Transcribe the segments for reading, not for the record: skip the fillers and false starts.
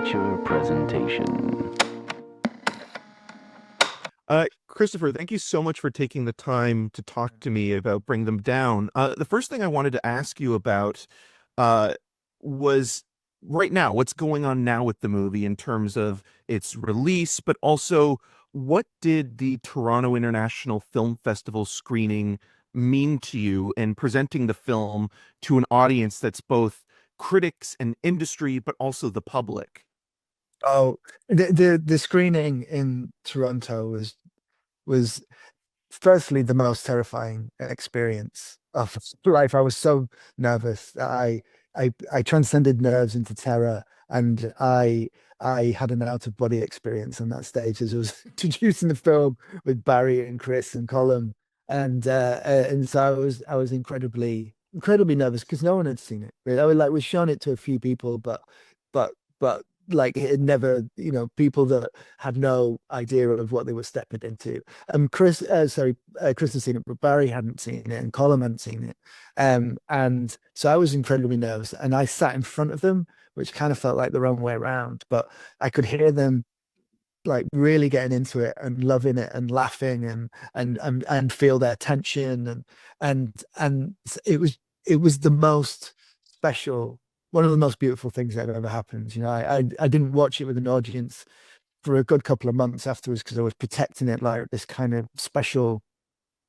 feature presentation. Christopher, thank you so much for taking the time to talk to me about Bring Them Down. The first thing I wanted to ask you about uh, was right now, what's going on now with the movie in terms of its release, but also what did the Toronto International Film Festival screening mean to you in presenting the film to an audience that's both critics and industry, but also the public? Oh, the screening in Toronto was firstly the most terrifying experience of life. I was so nervous that I transcended nerves into terror, and I had an out of body experience on that stage as I was introducing the film with Barry and Chris and Colm, and so I was incredibly nervous because no one had seen it. Really. I was like, we've shown it to a few people, but like it had never, people that had no idea of what they were stepping into. Chris had seen it, but Barry hadn't seen it, and Colin hadn't seen it. And so I was incredibly nervous, and I sat in front of them, which kind of felt like the wrong way around, but I could hear them like really getting into it and loving it and laughing and feel their tension and it was the most special, one of the most beautiful things that ever happened. I didn't watch it with an audience for a good couple of months afterwards because I was protecting it like this kind of special,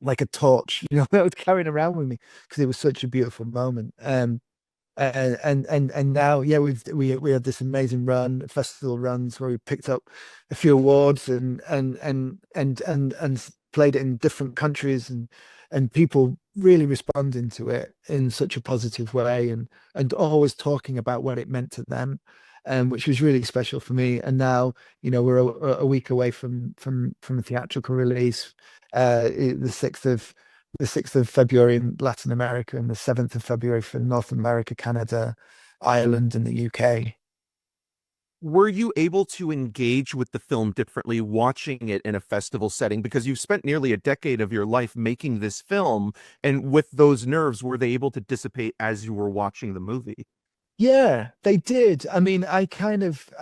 like a torch, that I was carrying around with me because it was such a beautiful moment. And now, yeah, we had this amazing run, festival runs where we picked up a few awards and played it in different countries, and people really responding to it in such a positive way, and always talking about what it meant to them, which was really special for me. And now, we're a week away from a theatrical release, the 6th of February in Latin America, and the 7th of February for North America, Canada, Ireland, and the UK. Were you able to engage with the film differently watching it in a festival setting? Because you've spent nearly a decade of your life making this film, and with those nerves, were they able to dissipate as you were watching the movie? Yeah, they did. I mean, I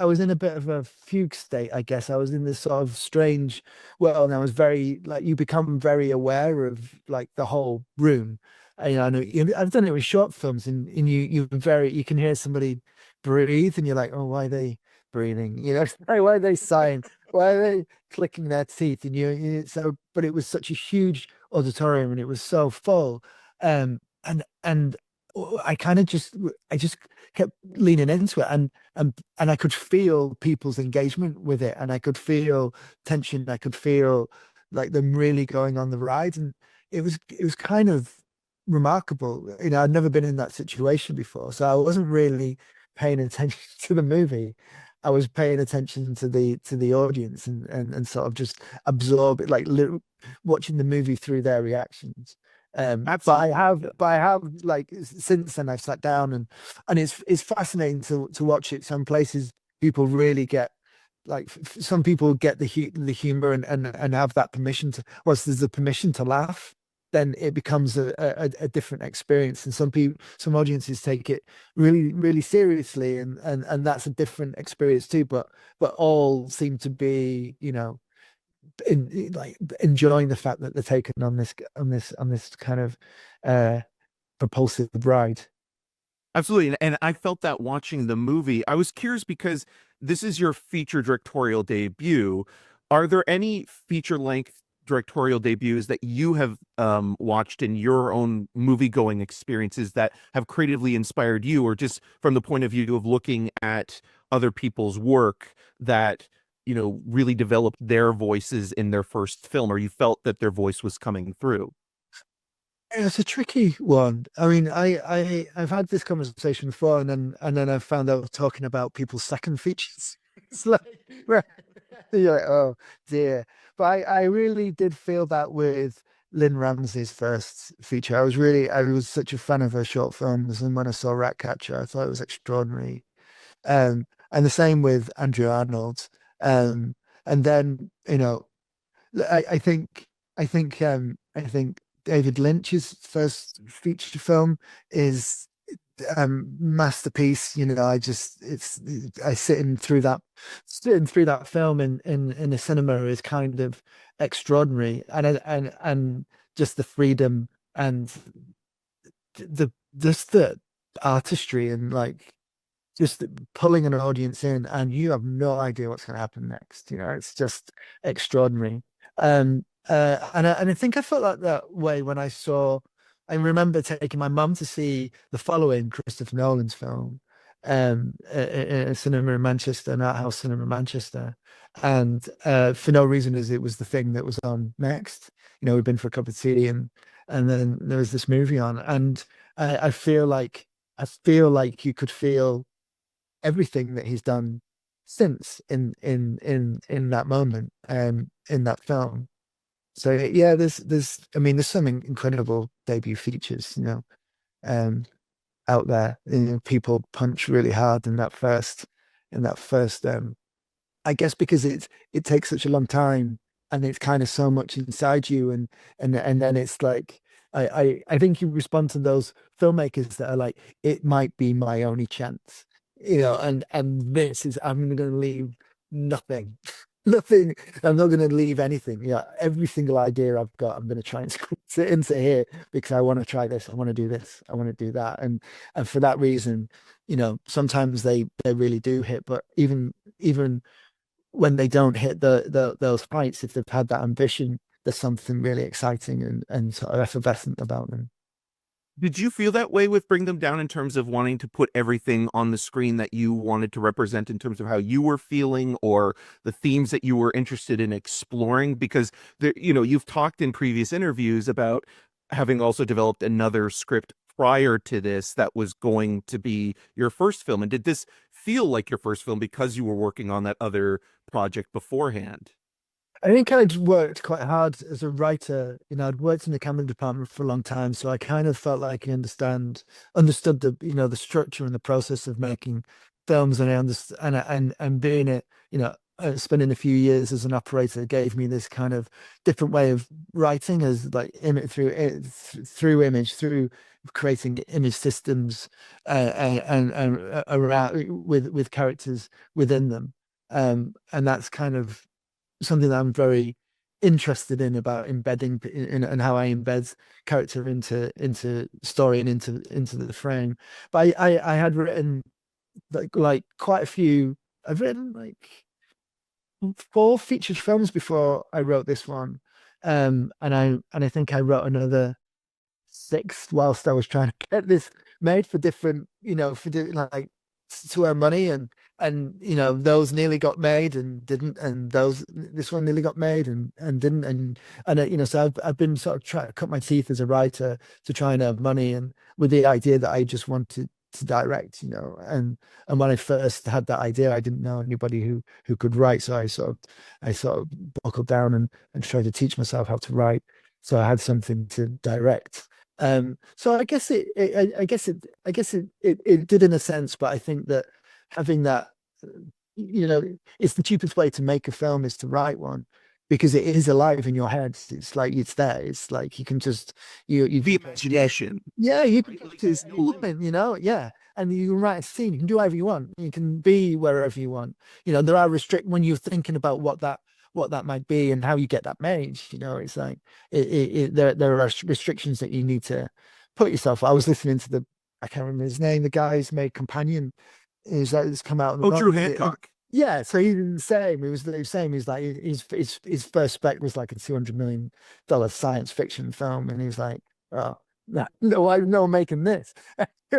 was in a bit of a fugue state, I guess. I was in this sort of strange, well, and I was very, like, you become very aware of like the whole room. I know I've done it with short films, and you can hear somebody breathe, and you're like, oh, why are they breathing? Like, why are they sighing? Why are they clicking their teeth? And but it was such a huge auditorium, and it was so full. And I just kept leaning into it, and I could feel people's engagement with it, and I could feel tension. I could feel like them really going on the ride, and it was kind of remarkable. I'd never been in that situation before, so I wasn't really paying attention to the movie. I was paying attention to the audience, and sort of just absorb it, like watching the movie through their reactions. But I Absolutely. have, but I have like since then I've sat down, and it's fascinating to watch it. Some places people really get, like, some people get the humor, and have that permission to, once there's the permission to laugh, then it becomes a different experience. And some audiences take it really, really seriously, and that's a different experience too. But all seem to be, like enjoying the fact that they're taken on this kind of uh propulsive ride. Absolutely. And I felt that watching the movie. I was curious because this is your feature directorial debut. Are there any feature length directorial debuts that you have watched in your own movie going experiences that have creatively inspired you, or just from the point of view of looking at other people's work that, really developed their voices in their first film, or you felt that their voice was coming through? Yeah, it's a tricky one. I mean, I've had this conversation before, and then I found out talking about people's second features. It's like, right, you're like, oh dear. But I really did feel that with Lynn Ramsey's first feature. I was such a fan of her short films, and when I saw Ratcatcher, I thought it was extraordinary. And the same with Andrew Arnold. Um, and then, I think I think David Lynch's first feature film is masterpiece. You know, I sitting through that film in the cinema is kind of extraordinary, and just the freedom and the just the artistry and like just pulling an audience in, and you have no idea what's going to happen next. You know, it's just extraordinary. And I think I felt like that way when I saw. I remember taking my mum to see the following Christopher Nolan's film, in a cinema in Manchester, an art house cinema in Manchester, and for no reason as it was the thing that was on next. You know, we'd been for a cup of tea, and then there was this movie on, and I feel like you could feel everything that he's done since in that moment in that film. So yeah, there's some incredible debut features, you know, um out there. You know, people punch really hard in that first I guess because it takes such a long time and it's kind of so much inside you, and then it's like I think you respond to those filmmakers that are like, it might be my only chance, you know, and this is, I'm gonna leave nothing. Nothing. I'm not going to leave anything. Yeah, every single idea I've got, I'm going to try and squeeze it into here because I want to try this. I want to do this. I want to do that. And for that reason, you know, sometimes they really do hit. But even when they don't hit those heights, if they've had that ambition, there's something really exciting and sort of effervescent about them. Did you feel that way with Bring Them Down in terms of wanting to put everything on the screen that you wanted to represent in terms of how you were feeling or the themes that you were interested in exploring? Because there, you know, you've talked in previous interviews about having also developed another script prior to this that was going to be your first film. And did this feel like your first film because you were working on that other project beforehand? I think I'd worked quite hard as a writer. You know, I'd worked in the camera department for a long time, so I kind of felt like I understood the, you know, the structure and the process of making films, and I understand, and doing it, you know, spending a few years as an operator gave me this kind of different way of writing, as like through image, through creating image systems, and around with characters within them. And that's kind of something that I'm very interested in, about embedding and how I embed character into story and into the frame. But I had written like quite a few. I've written like four featured films before I wrote this one, and I think I wrote another six whilst I was trying to get this made for different, you know, like to earn money, and you know, those nearly got made and didn't, and this one nearly got made and didn't, and you know, so I've been sort of trying to cut my teeth as a writer to try and earn money, and with the idea that I just wanted to direct, you know, and when I first had that idea, I didn't know anybody who could write, so I sort of buckled down and tried to teach myself how to write, so I had something to direct. So I guess it did in a sense, but I think that having that, you know, it's the cheapest way to make a film is to write one, because it is alive in your head. It's like it's there. It's like you can just you The imagination. yeah, you can Right? Like, just there's no limit. you know, yeah. And you can write a scene, you can do whatever you want. You can be wherever you want. You know, there are when you're thinking about what that might be and how you get that made, you know, it's like there are restrictions that you need to put yourself. I was listening to I can't remember his name, the guy who's made Companion, is that it's come out. Oh, Drew Hancock. Yeah, so he didn't say. He was saying he's like his first spec was like a $200 million science fiction film, and he's like, oh, no, I know I'm making this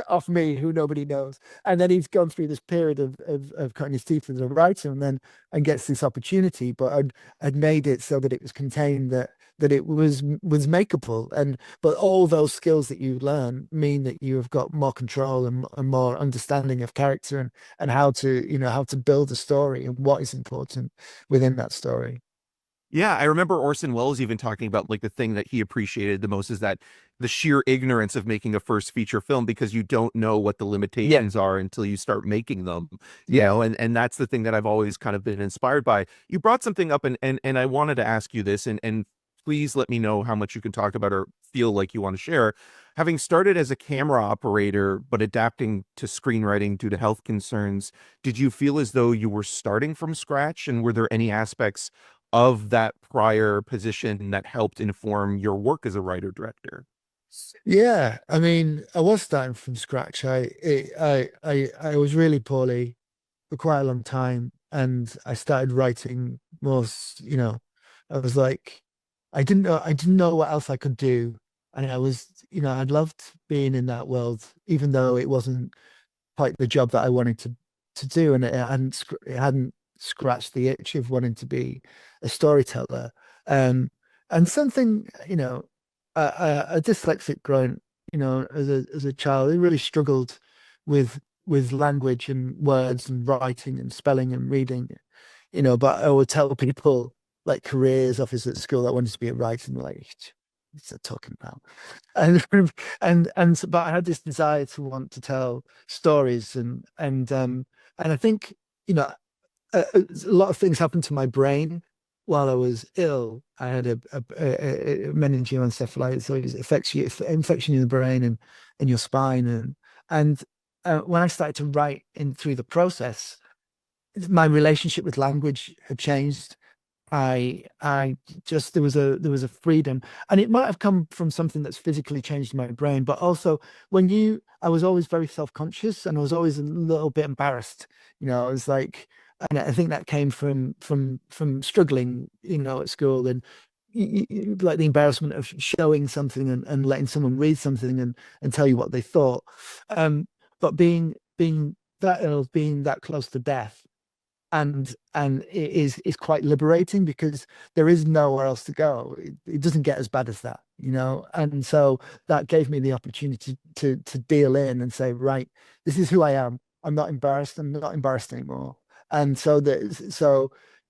off me, who nobody knows. And then he's gone through this period of cutting his teeth as a writer, and gets this opportunity, but I'd made it so that it was contained, that it was makeable, but all those skills that you learn mean that you have got more control and more understanding of character, and how to, you know, how to build a story and what is important within that story. Yeah, I remember Orson Welles even talking about like the thing that he appreciated the most is that the sheer ignorance of making a first feature film, because you don't know what the Yeah, limitations are until you start making them, you yeah. know, and that's the thing that I've always kind of been inspired by. You brought something up, and I wanted to ask you this, and please let me know how much you can talk about or feel like you want to share. Having started as a camera operator, but adapting to screenwriting due to health concerns, did you feel as though you were starting from scratch? And were there any aspects of that prior position that helped inform your work as a writer director? Yeah, I mean, I was starting from scratch. I was really poorly for quite a long time, and I started writing more. I was like, I didn't know what else I could do, and I was, I loved being in that world, even though it wasn't quite the job that I wanted to do, and it hadn't scratched the itch of wanting to be a storyteller. And something, a dyslexic growing, as a child, I really struggled with language and words and writing and spelling and reading, but I would tell people like careers officers at school that wanted to be a writer and like, what's that talking about? And but I had this desire to want to tell stories and I think, you know, a lot of things happened to my brain while I was ill. I had a meningoencephalitis, so it affects you, infection in the brain and in your spine, and when I started to write in through the process, my relationship with language had changed. I just there was a freedom, and it might have come from something that's physically changed in my brain, but also I was always very self-conscious and I was always a little bit embarrassed. I was like, and I think that came from struggling, at school and like the embarrassment of showing something and letting someone read something and tell you what they thought. But being that ill, being that close to death and it is quite liberating because there is nowhere else to go. It doesn't get as bad as that, and so that gave me the opportunity to deal in and say, right, this is who I am. I'm not embarrassed. I'm not embarrassed anymore. And so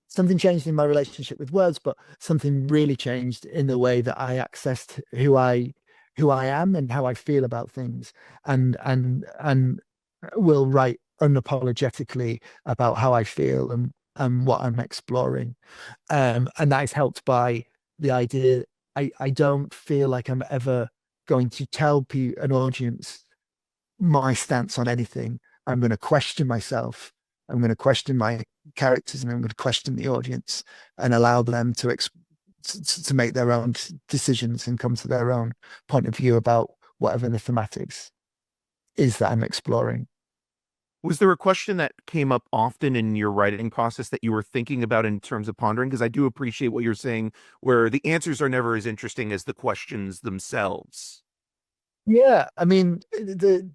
something changed in my relationship with words, but something really changed in the way that I accessed who I am and how I feel about things, and will write unapologetically about how I feel and what I'm exploring. And that is helped by the idea I don't feel like I'm ever going to tell an audience my stance on anything. I'm going to question myself. I'm going to question my characters, and I'm going to question the audience and allow them to make their own decisions and come to their own point of view about whatever the thematics is that I'm exploring. Was there a question that came up often in your writing process that you were thinking about in terms of pondering? Because I do appreciate what you're saying, where the answers are never as interesting as the questions themselves. Yeah, I mean, the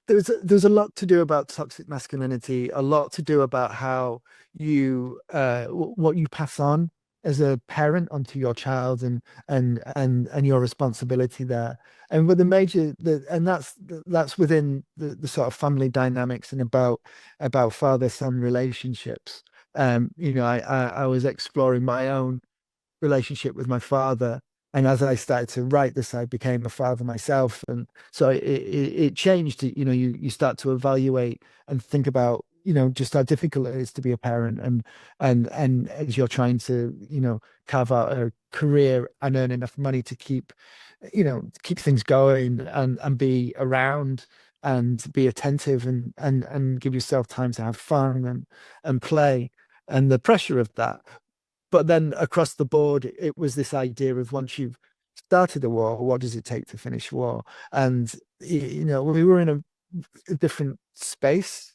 there's a lot to do about toxic masculinity, a lot to do about how what you pass on as a parent onto your child and your responsibility there. And with the major and that's within the sort of family dynamics and about father-son relationships. I was exploring my own relationship with my father. And as I started to write this, I became a father myself. And so it changed. You start to evaluate and think about, just how difficult it is to be a parent. And as you're trying to, carve out a career and earn enough money to keep things going and be around and be attentive and give yourself time to have fun and play and the pressure of that. But then across the board, it was this idea of once you've started a war, what does it take to finish war? And we were in a different space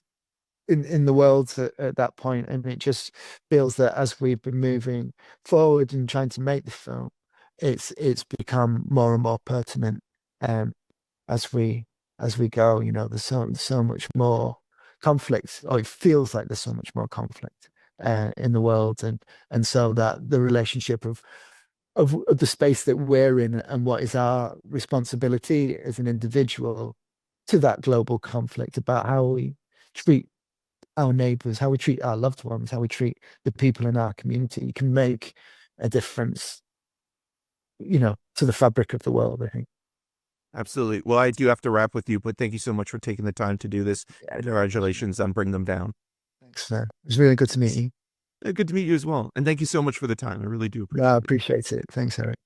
in the world at that point, and it just feels that as we've been moving forward and trying to make the film, it's become more and more pertinent um, as we go. There's so much more conflict, or it feels like there's so much more conflict in the world, and so that the relationship of the space that we're in and what is our responsibility as an individual to that global conflict about how we treat our neighbors, how we treat our loved ones, how we treat the people in our community can make a difference, to the fabric of the world, I think. Absolutely. Well, I do have to wrap with you, but thank you so much for taking the time to do this. Yeah, Congratulations on Bring Them Down. thanks, man. It was really good to meet you. Good to meet you as well. And thank you so much for the time. I really do No, I appreciate it. appreciate it. Thanks, Eric.